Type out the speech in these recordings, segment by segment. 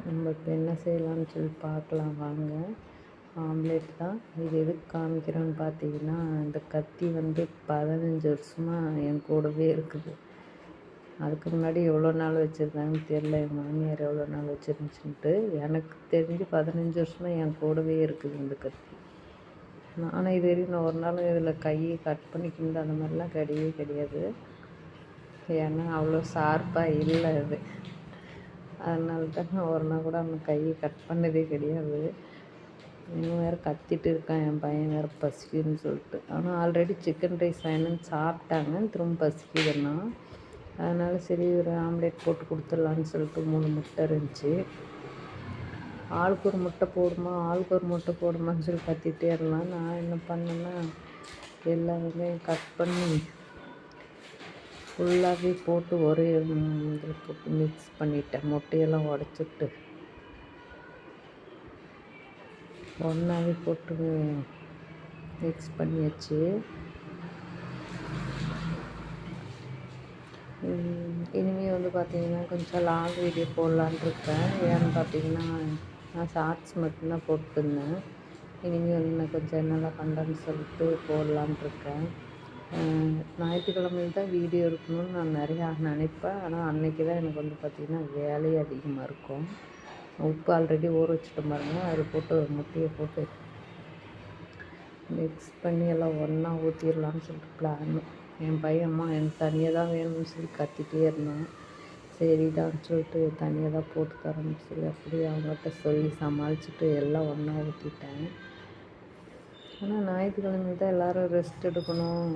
நம்ம இப்போ என்ன செய்யலாம்னு சொல்லி பார்க்கலாம் வாங்க. ஆம்லேட் தான். இது எதுக்கு காமிக்கிறோன்னு பார்த்தீங்கன்னா, இந்த கத்தி 15 வருஷமாக என் கூடவே இருக்குது. அதுக்கு முன்னாடி எவ்வளோ நாள் வச்சுருந்தாங்கன்னு தெரில. என் மாமியார் எவ்வளோ நாள் வச்சுருந்துச்சுன்ட்டு. எனக்கு தெரிஞ்சு 15 வருஷமாக என் கூடவே இருக்குது இந்த கத்தி. நானும் இது வரைக்கும் நான் ஒரு நாள் இதில் கையை கட் பண்ணிக்கிண்டு அந்த மாதிரிலாம் கிடையாது. ஏன்னா அவ்வளோ ஷார்ப்பாக இல்லை அது. அதனால தான் நான் ஒரு நாள் கூட அவன் கையை கட் பண்ணதே கிடையாது. இன்னும் வேறு கத்திட்டு இருக்கான் என் பையன், வேறு பசிக்குதுன்னு சொல்லிட்டு. ஆனால் ஆல்ரெடி சிக்கன் ரைஸ் வேணும்னு சாப்பிட்டாங்க, திரும்ப பசிக்குதுன்னா. அதனால் சரி ஒரு ஆம்லேட் போட்டு கொடுத்துடலான்னு சொல்லிட்டு 3 முட்டை இருந்துச்சு. ஆளுக்கு ஒரு முட்டை போடுமான்னு சொல்லி கத்திட்டே இருக்கலாம். நான் என்ன பண்ணேன்னா, எல்லாமே கட் பண்ணி ஃபுல்லாகவே போட்டு ஒரே இதில் போட்டு மிக்ஸ் பண்ணிட்டேன். முட்டையெல்லாம் உடச்சிட்டு ஒன்றாவே போட்டு மிக்ஸ் பண்ணியாச்சு. இனிமேல் பார்த்திங்கன்னா கொஞ்சம் லாங் வீடியோ போடலான்னு இருக்கேன். ஏன்னு பார்த்தீங்கன்னா, நான் ஷார்ட்ஸ் மட்டும்தான் போட்டுருந்தேன். இனிமேல் நான் கொஞ்சம் என்னெல்லாம் பண்ணுறேன்னு சொல்லிட்டு போடலான்னு இருக்கேன். ஞாயிற்றுக்கிழமையில் தான் வீடியோ இருக்கணும்னு நான் நிறையா நினைப்பேன். ஆனால் அன்றைக்கி தான் எனக்கு பார்த்திங்கன்னா வேலையே அதிகமாக இருக்கும். உப்பு ஆல்ரெடி ஊற வச்சுட்டு பாருங்க, அதில் போட்டு முட்டையை போட்டு மிக்ஸ் பண்ணி எல்லாம் ஒன்றா ஊற்றிடலான்னு சொல்லிட்டு பிளான். என் பையன்மா எனக்கு தனியாக தான் வேணும்னு சொல்லி கத்திகிட்டே இருந்தேன். சரிடான்னு சொல்லிட்டு தனியாக தான் போட்டு தரேன்னு சொல்லி அப்படியே அவங்ககிட்ட சொல்லி சமாளிச்சுட்டு எல்லாம் ஒன்றா ஊற்றிட்டேன். ஆனால் ஞாயிற்றுக்கிழமை தான் எல்லோரும் ரெஸ்ட் எடுக்கணும்,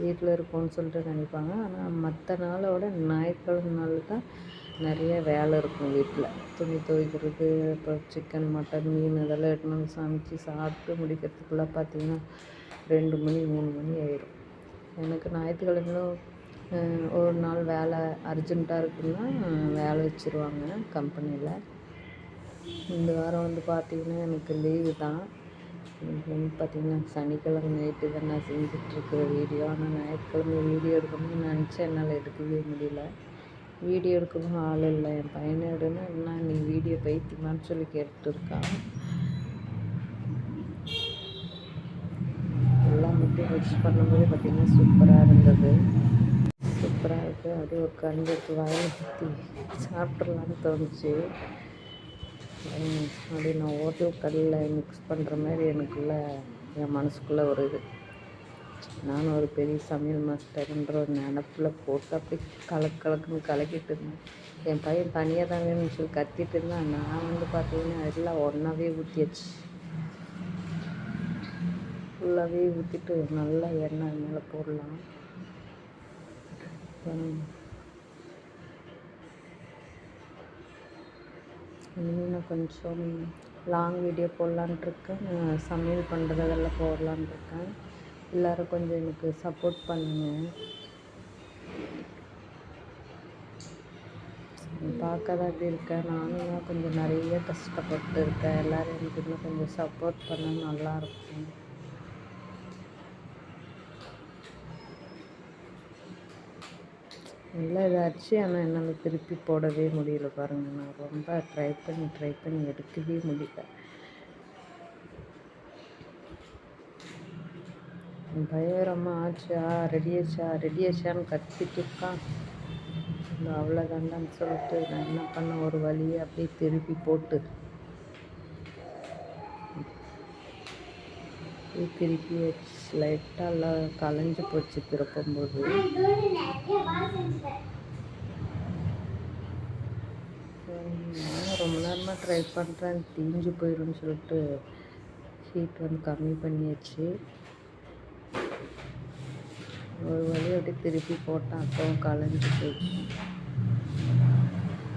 வீட்டில் இருக்கோன்னு சொல்லிட்டு நினைப்பாங்க. ஆனால் மற்ற நாளோட ஞாயிற்றுக்கிழமை நாள் தான் நிறைய வேலை இருக்கும் வீட்டில். துணி துவைக்கிறது, அப்புறம் சிக்கன், மட்டன், மீன் இதெல்லாம் எடுத்துன்னு வந்து சமைச்சு சாப்பிட்டு முடிக்கிறதுக்குள்ளே பார்த்திங்கன்னா 2 மணி 3 மணி ஆயிடும். எனக்கு ஞாயிற்றுக்கிழமையிலும் ஒரு நாள் வேலை அர்ஜெண்ட்டாக இருக்குன்னா வேலை வச்சுருவாங்க கம்பெனியில். இந்த வாரம் பார்த்திங்கன்னா எனக்கு லீவு தான். பார்த்திங்கன்னா சனிக்கிழமை நைட்டு தான் நான் செஞ்சிட்ருக்கிற வீடியோ. ஆனால் ஞாயிற்றுக்கிழமை வீடியோ எடுக்கணும்னு நினச்சேன், என்னால் எடுக்கவே முடியல. வீடியோ எடுக்கவும் ஆள் இல்லை. என் பையனை எடுன்னா என்ன நீ வீடியோ பைத்தியமான்னு சொல்லி கேட்டுருக்கான். எல்லாம் மட்டும் மிக்ஸ் பண்ணும்போது பார்த்திங்கன்னா சூப்பராக இருந்தது. சூப்பராக இருக்குது. அப்படியே ஒரு கண்டுக்கு வாயை ஊற்றி சாப்பிட்றலான்னு தோணுச்சு. அப்படி நான் ஓட்டல் கல்லில் மிக்ஸ் பண்ணுற மாதிரி எனக்குள்ளே என் மனசுக்குள்ளே ஒரு இது. நானும் ஒரு பெரிய சமையல் மாஸ்டர்ன்ற ஒரு நினப்பில் போட்டு அப்படி கலக்குன்னு கலக்கிட்டு இருந்தேன். என் பையன் தனியாக தான் வேணும்னு சொல்லி கத்திட்டு இருந்தான். நான் பார்த்தீங்கன்னா எல்லாம் ஒன்றாவே ஊற்றியாச்சு. ஃபுல்லாகவே ஊற்றிட்டு நல்லா எண்ணெய் மேலே போடலாம். இனிமேல் நான் கொஞ்சம் லாங் வீடியோ போடலான்ட்ருக்கேன். சமையல் பண்ணுறதெல்லாம் போடலான்ட்ருக்கேன். எல்லோரும் கொஞ்சம் எனக்கு சப்போர்ட் பண்ணுங்கள். பார்க்க தான் இப்படி இருக்கேன். நானும் தான் கொஞ்சம் நிறைய கஷ்டப்பட்டு இருக்கேன். எல்லோரும் எனக்கு இன்னும் கொஞ்சம் சப்போர்ட் பண்ணால் நல்லாயிருக்கும். நல்லா இதாச்சு. ஆனால் என்னால் திருப்பி போடவே முடியல பாருங்கள். நான் ரொம்ப ட்ரை பண்ணி எடுக்கவே முடியல. என் பயங்கரமாக ஆச்சா ரெடியாச்சான்னு கத்திட்டு இருக்கான். அவ்வளோதாண்டான்னு சொல்லிட்டு நான் என்ன பண்ண, ஒரு வழியை அப்படியே திருப்பி போட்டு திருப்பி லைட்டாக எல்லாம் கலைஞ்சி போச்சு திருப்பும்போது. நான் ரொம்ப நேரமாக ட்ரை பண்ணுறேன், தீஞ்சு போயிடும்னு சொல்லிட்டு ஹீட் கம்மி பண்ணியாச்சு. ஒரு வழி அப்படியே திருப்பி போட்டேன், அப்பவும் கலைஞ்சி போயிடுச்சு.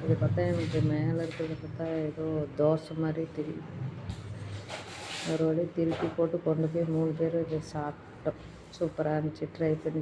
இதை பார்த்தா எனக்கு மேலே இருக்கிறத பார்த்தா ஏதோ தோசை மாதிரி தெரியும். ஒரு வழி திருப்பி போட்டு கொண்டு போய் 3 பேர் இதை சாப்பிட்டோம். சூப்பராக இருந்துச்சு. ட்ரை பண்ணி